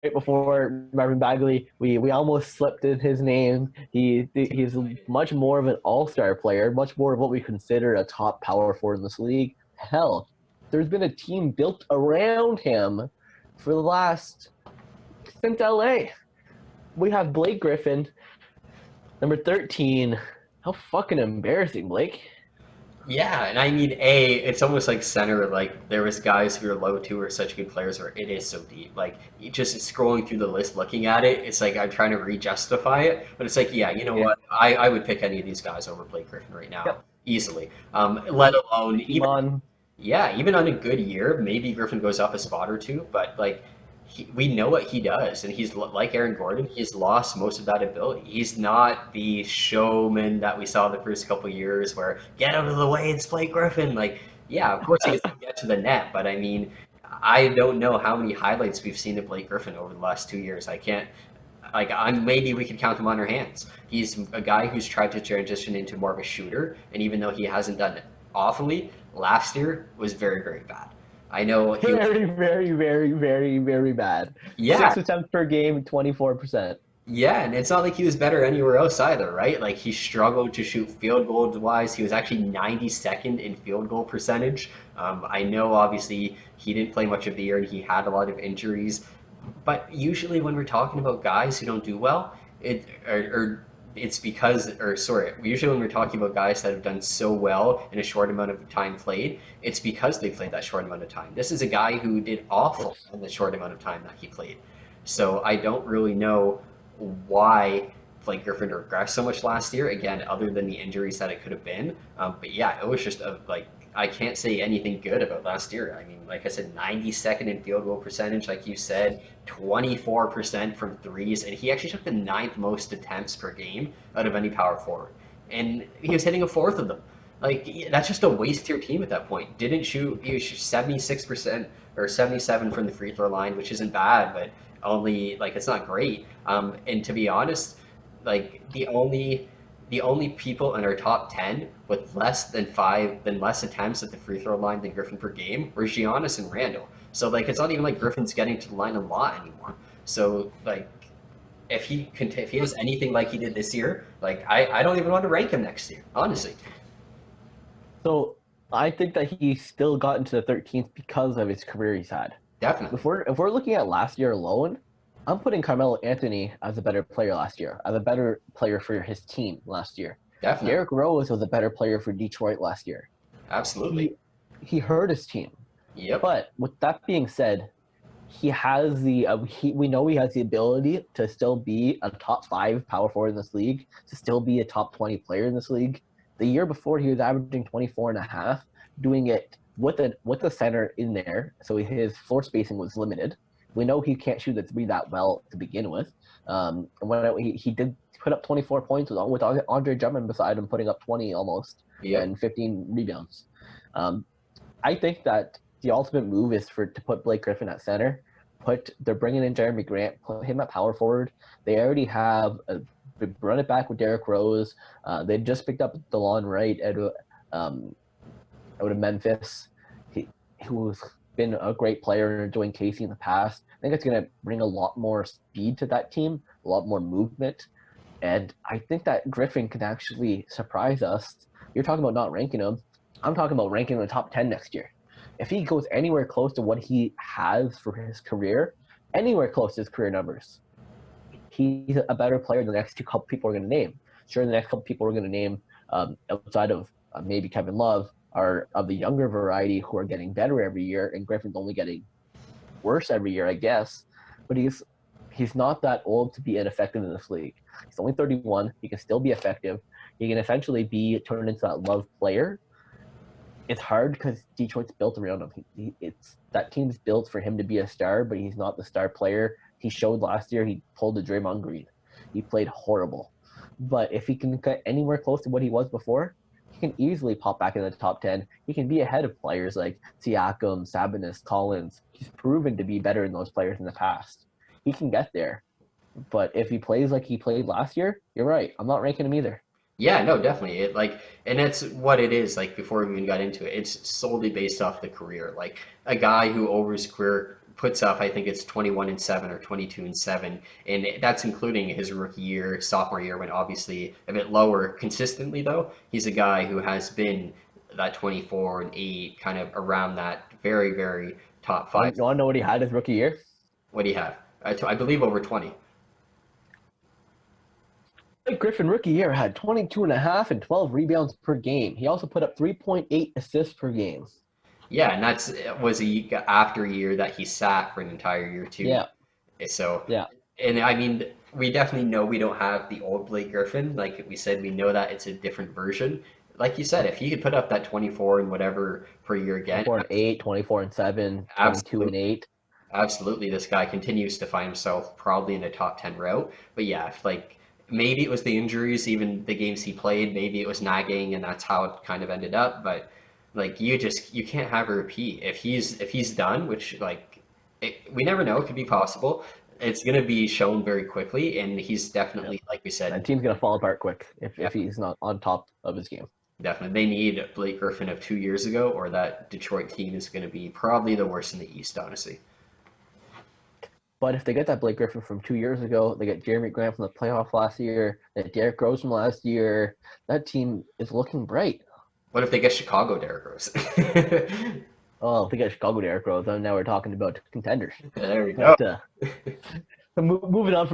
before Marvin Bagley, we almost slipped in his name. He's much more of an all-star player, much more of what we consider a top power forward in this league. Hell, there's been a team built around him for the last since LA. We have Blake Griffin, number 13. How fucking embarrassing, Blake. Yeah, and I mean, A, it's almost like center, like there was guys who are low two are such good players where it is so deep. Like just scrolling through the list, looking at it, it's like I'm trying to re-justify it, but it's like, yeah, you know Yeah. what? I would pick any of these guys over Blake Griffin right now, Yep. easily. Let alone even Iman. yeah, even on a good year, maybe Griffin goes up a spot or two, but like we know what he does, and he's like Aaron Gordon. He's lost most of that ability. He's not the showman that we saw the first couple years, where get out of the way, it's Blake Griffin. Like, yeah, of course he gets to get to the net, but I mean, I don't know how many highlights we've seen of Blake Griffin over the last 2 years. I can't. Like, I'm maybe we could count them on our hands. He's a guy who's tried to transition into more of a shooter, and even though he hasn't done it awfully, last year was very, very bad. I know he was, Very, very, very, very, very bad. yeah, 6 attempts per game, 24%. yeah, and it's not like he was better anywhere else either, right? Like he struggled to shoot field goals wise. He was actually 92nd in field goal percentage. I know obviously he didn't play much of the year and he had a lot of injuries, but usually when we're talking about guys who don't do well, or it's because, or sorry, usually when we're talking about guys that have done so well in a short amount of time played, it's because they played that short amount of time. This is a guy who did awful in the short amount of time that he played. So I don't really know why Blake Griffin regressed so much last year. Again, other than the injuries that it could have been. But yeah, it was just like I can't say anything good about last year. I mean, like I said, 92nd in field goal percentage, like you said, 24% from threes, and he actually took the ninth most attempts per game out of any power forward, and he was hitting a fourth of them. Like that's just a waste to your team at that point. Didn't shoot. He was 76% or 77 from the free throw line, which isn't bad, but only like it's not great. And to be honest, like the only people in our top 10 with less attempts at the free throw line than Griffin per game were Giannis and Randall. So like it's not even like Griffin's getting to the line a lot anymore. So like if he does anything like he did this year, like I don't even want to rank him next year, honestly. So I think that he still got into the 13th because of his career he's had. Definitely, If we're looking at last year alone, I'm putting Carmelo Anthony as a better player last year, as a better player for his team last year. definitely, Derrick Rose was a better player for Detroit last year. absolutely. He he hurt his team. Yep. But with that being said, we know he has the ability to still be a top 5 power forward in this league, to still be a top 20 player in this league. The year before he was averaging 24 and a half, doing it with the center in there, so his floor spacing was limited. We know he can't shoot the three that well to begin with. He did put up 24 points with Andre Drummond beside him, putting up 20 almost Yep. and 15 rebounds. Um, I think that the ultimate move is to put Blake Griffin at center. They're bringing in Jeremy Grant, put him at power forward. They already have run it back with Derrick Rose. They just picked up DeLon Wright um, out of Memphis, who's been a great player under Dwayne Casey in the past. I think it's going to bring a lot more speed to that team, a lot more movement, and I think that Griffin can actually surprise us. You're talking about not ranking him. I'm talking about ranking in the top 10 next year. If he goes anywhere close to what he has for his career, anywhere close to his career numbers, he's a better player than the next two couple people are going to name. Sure, the next couple people we're going to name outside of maybe Kevin Love are of the younger variety who are getting better every year, and Griffin's only getting worse every year, I guess. But he's not that old to be ineffective in this league. He's only 31. He can still be effective. He can essentially be turned into that love player. It's hard because Detroit's built around him. It's that team's built for him to be a star, but he's not the star player. He showed last year he pulled the Draymond Green. He played horrible. But if he can get anywhere close to what he was before, he can easily pop back in the top 10. He can be ahead of players like Siakam, Sabonis, Collins. He's proven to be better than those players in the past. He can get there. But if he plays like he played last year, you're right. I'm not ranking him either. Yeah, no, definitely. It like, and that's what it is. Like before we even got into it, it's solely based off the career. Like a guy who over his career puts up, I think it's 21-7 or 22-7, and that's including his rookie year, sophomore year, when obviously a bit lower consistently though. He's a guy who has been that 24-8, kind of around that very, very top You five. want to know what he had his rookie year? What do you have? I believe over 20. Blake Griffin rookie year had 22 and a half and 12 rebounds per game. He also put up 3.8 assists per game. Yeah, and that's was after a year that he sat for an entire year too. Yeah, So, yeah. and I mean, we definitely know we don't have the old Blake Griffin. Like we said, we know that it's a different version. Like you said, if he could put up that 24 and whatever per year again, 24 and 8, 24 and 7, 22 and absolutely, 8. absolutely, this guy continues to find himself probably in a top 10 route. But yeah, if, like maybe it was the injuries, even the games he played, maybe it was nagging, and that's how it kind of ended up. But like you can't have a repeat if he's done, which we never know, it could be possible. It's gonna be shown very quickly, and he's Yeah. definitely, like we That said, team's going to fall apart quick yeah, if he's not on top of his game. definitely they need Blake Griffin of 2 years ago, or that Detroit team is gonna be probably the worst in the East, honestly. But if they get that Blake Griffin from 2 years ago, they get Jeremy Grant from the playoff last year, that Derrick Rose from last year, that team is looking bright. What if they get Chicago Derrick Rose? Oh, if they get Chicago Derrick Rose, and now we're talking about contenders. There we go. But moving on from